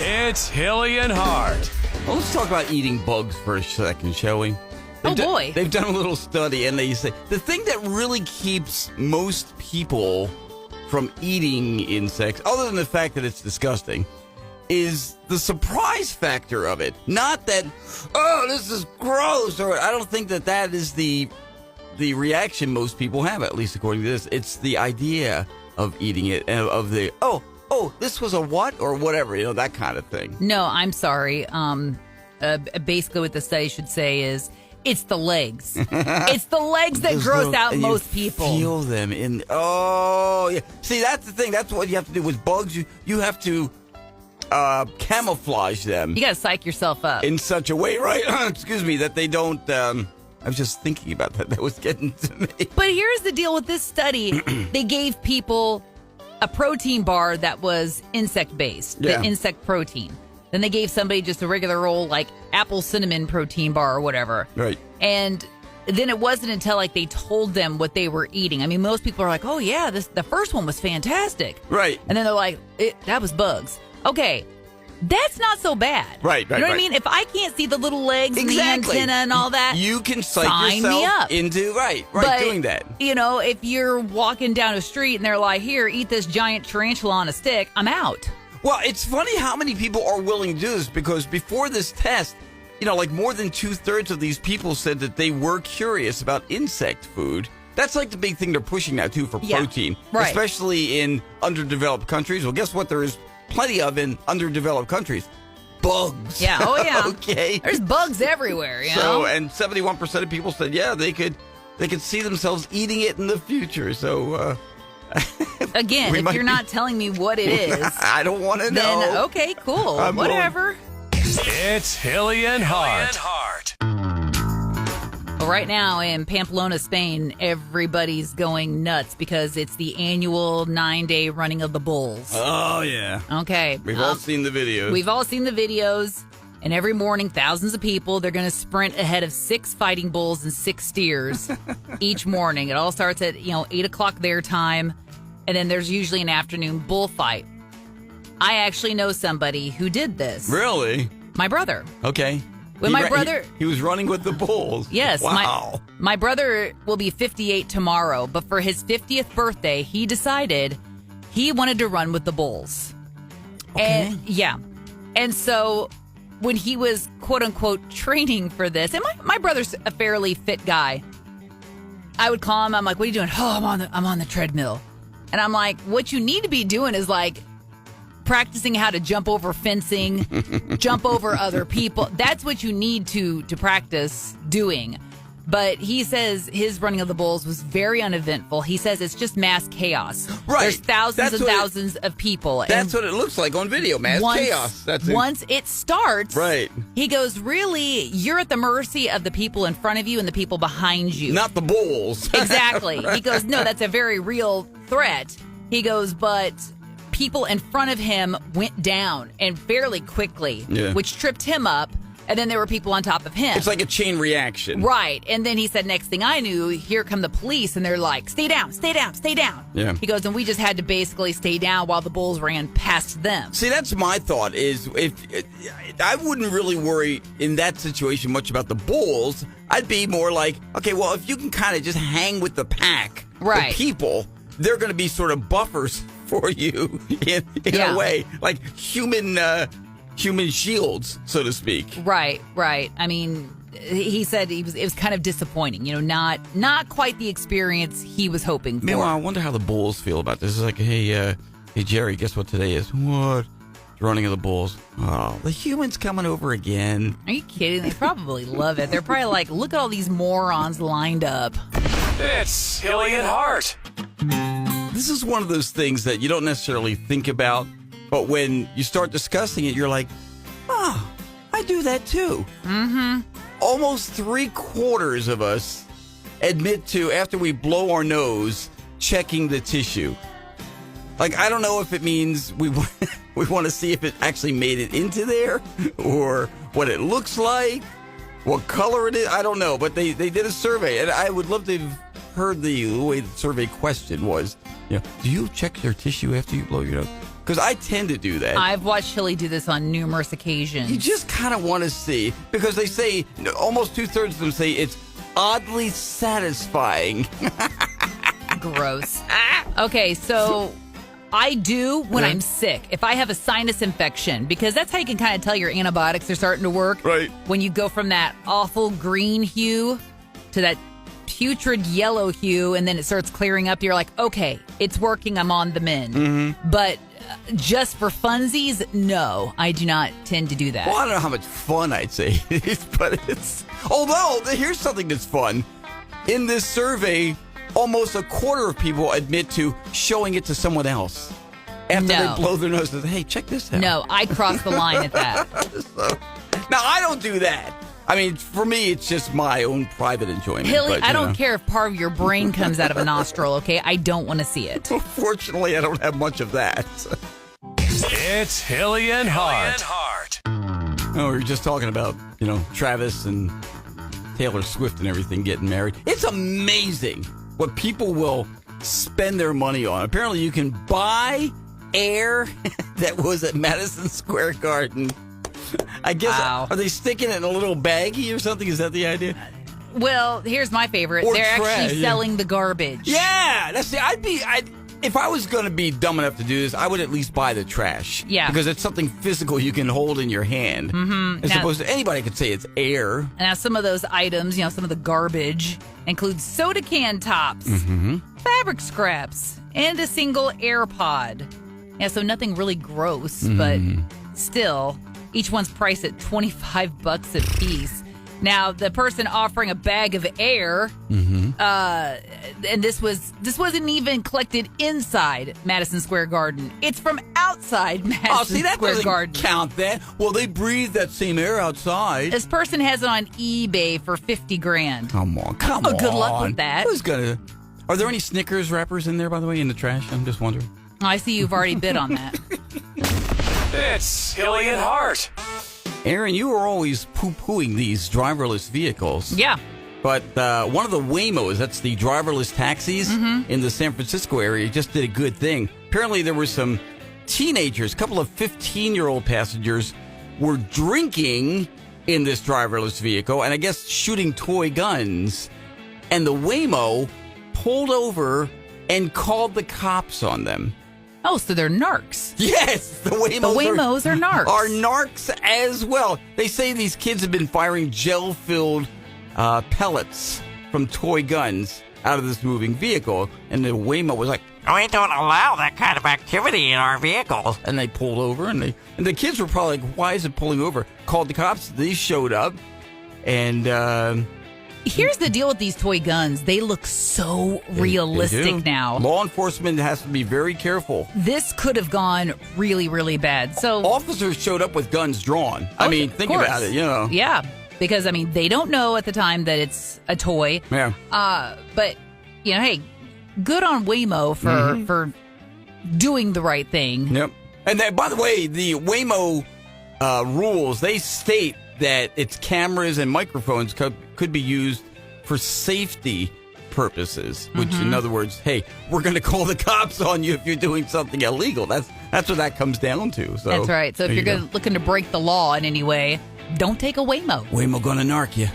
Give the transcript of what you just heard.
It's Hilly and Hart. Well, let's talk about eating bugs for a second, shall we? Boy. They've done a little study, and they say the thing that really keeps most people from eating insects, other than the fact that it's disgusting, is the surprise factor of it. Not that, oh, this is gross, or I don't think that is the reaction most people have, at least according to this. It's the idea of eating it, of the, oh, this was a what, or whatever, that kind of thing. No, I'm sorry. Basically what the study should say is, it's the legs. It's the legs that gross out most people. Feel them in. Oh, yeah. See, that's the thing. That's what you have to do with bugs. You have to camouflage them. You got to psych yourself up in such a way, right? Excuse me, that they don't. I was just thinking about that. That was getting to me. But here's the deal with this study: they gave people a protein bar that was insect-based, the insect protein. Then they gave somebody just a regular old, apple cinnamon protein bar or whatever. Right. And then it wasn't until, they told them what they were eating. I mean, most people are like, oh, yeah, the first one was fantastic. Right. And then they're like, that was bugs. Okay, that's not so bad. Right. You know what I mean? If I can't see the little legs and the antenna and all that, you can psych sign yourself me up. into, but, doing that. If you're walking down a street and they're like, here, eat this giant tarantula on a stick, I'm out. Well, it's funny how many people are willing to do this, because before this test, more than 2/3 of these people said that they were curious about insect food. That's the big thing they're pushing now, too, for protein. Right. Especially in underdeveloped countries. Well, guess what? There is plenty of in underdeveloped countries. Bugs. Yeah. Oh, yeah. Okay. There's bugs everywhere, So, and 71% of people said, they could see themselves eating it in the future. So, again, if you're not telling me what it is, I don't want to know. Then, okay, cool. Whatever. It's Hilly and Hart. Well, right now in Pamplona, Spain, everybody's going nuts because it's the annual 9-day running of the bulls. Oh, yeah. Okay. We've all seen the videos. We've all seen the videos. And every morning, thousands of people, they're going to sprint ahead of 6 fighting bulls and 6 steers each morning. It all starts at, 8 o'clock their time. And then there's usually an afternoon bullfight. I actually know somebody who did this. Really? My brother. Okay. When my brother... He was running with the bulls. Yes. Wow. My brother will be 58 tomorrow, but for his 50th birthday, he decided he wanted to run with the bulls. Okay. And so when he was, quote-unquote, training for this, and my brother's a fairly fit guy, I would call him. I'm like, what are you doing? Oh, I'm on the treadmill. And I'm like, what you need to be doing is practicing how to jump over fencing, jump over other people. That's what you need to practice doing. But he says his running of the bulls was very uneventful. He says it's just mass chaos. Right. There's thousands of people. That's what it looks like on video, mass chaos. Once it starts, right. He goes, really, you're at the mercy of the people in front of you and the people behind you. Not the bulls. Exactly. Right. He goes, no, that's a very real threat. He goes, but people in front of him went down and fairly quickly, which tripped him up. And then there were people on top of him. It's like a chain reaction. Right. And then he said, next thing I knew, here come the police. And they're like, stay down, stay down, stay down. Yeah. He goes, and we just had to basically stay down while the bulls ran past them. See, that's my thought is I wouldn't really worry in that situation much about the bulls. I'd be more like, okay, well, if you can kind of just hang with the pack, right. The people, they're going to be sort of buffers for you in a way, like human shields, so to speak. Right. I mean, he said it was kind of disappointing, not quite the experience he was hoping for. Meanwhile, I wonder how the bulls feel about this. It's like, hey Jerry, guess what today is? What? The running of the bulls. Oh, the humans coming over again. Are you kidding? They probably love it. They're probably like, look at all these morons lined up. It's Hilly and Hart. This is one of those things that you don't necessarily think about, but when you start discussing it, you're like, oh, I do that too. Mm-hmm. Almost 3/4 of us admit to, after we blow our nose, checking the tissue. Like, I don't know if it means we want to see if it actually made it into there, or what it looks like, what color it is. I don't know, but they did a survey, and I would love to have heard the way the survey question was. Do you check your tissue after you blow your nose? because I tend to do that. I've watched Hilly do this on numerous occasions. You just kind of want to see, because they say, almost 2/3 of them say it's oddly satisfying. Gross. Okay, so I do when I'm sick. If I have a sinus infection, because that's how you can kind of tell your antibiotics are starting to work. Right. When you go from that awful green hue to that putrid yellow hue, and then it starts clearing up, you're like, okay, it's working, I'm on the mend. Mm-hmm. But just for funsies, no, I do not tend to do that. Well, I don't know how much fun I'd say it is, but it's... Although, here's something that's fun. In this survey, almost a quarter of people admit to showing it to someone else after No. they blow their nose. Hey, check this out. No, I cross the line at that. Now, I don't do that. I mean, for me, it's just my own private enjoyment. Hilly, but, I you don't know. care if part of your brain comes out of a nostril, okay? I don't want to see it. Fortunately, I don't have much of that. It's Hilly and Hart. Oh, we were just talking about, Travis and Taylor Swift and everything getting married. It's amazing what people will spend their money on. Apparently, you can buy air that was at Madison Square Garden. I guess, Wow. Are they sticking it in a little baggie or something? Is that the idea? Well, here's my favorite. Or They're trash, actually yeah. selling the garbage. Yeah, that's the. If I was going to be dumb enough to do this, I would at least buy the trash. Yeah. Because it's something physical you can hold in your hand. Mm-hmm. As Now- opposed to anybody could say it's air. And now some of those items, some of the garbage include soda can tops, fabric scraps, and a single AirPod. Yeah, so nothing really gross, but still, each one's priced at $25 a piece. Now, the person offering a bag of air, and this wasn't even collected inside Madison Square Garden. It's from outside Madison Oh, see, that Square doesn't Garden. count then. Well, they breathe that same air outside. This person has it on eBay for $50,000. Come on. Oh, good luck with that. Who's going to... Are there any Snickers wrappers in there, by the way, in the trash? I'm just wondering. Oh, I see you've already bid on that. It's Hilly and Hart. Aaron, you were always poo-pooing these driverless vehicles. Yeah. But one of the Waymos, that's the driverless taxis in the San Francisco area, just did a good thing. Apparently there were some teenagers, a couple of 15-year-old passengers, were drinking in this driverless vehicle and I guess shooting toy guns. And the Waymo pulled over and called the cops on them. Oh, so they're narcs. Yes, the Waymos, The Waymos are narcs. Are narcs as well. They say these kids have been firing gel-filled pellets from toy guns out of this moving vehicle. And the Waymo was like, we don't allow that kind of activity in our vehicles. And they pulled over, and the kids were probably like, why is it pulling over? Called the cops. They showed up, and... Here's the deal with these toy guns. They look so realistic they do. now. Law enforcement has to be very careful. This could have gone really, really bad. So Officers showed up with guns drawn. I mean, of think course. about it, Yeah, because, they don't know at the time that it's a toy. Yeah. But, hey, good on Waymo for doing the right thing. Yep. And then, by the way, the Waymo rules, they state that its cameras and microphones could be used for safety purposes, which in other words, hey, we're going to call the cops on you if you're doing something illegal. That's what that comes down to. So That's right. So if there you're you go. looking to break the law in any way, don't take a Waymo. Waymo going to narc you.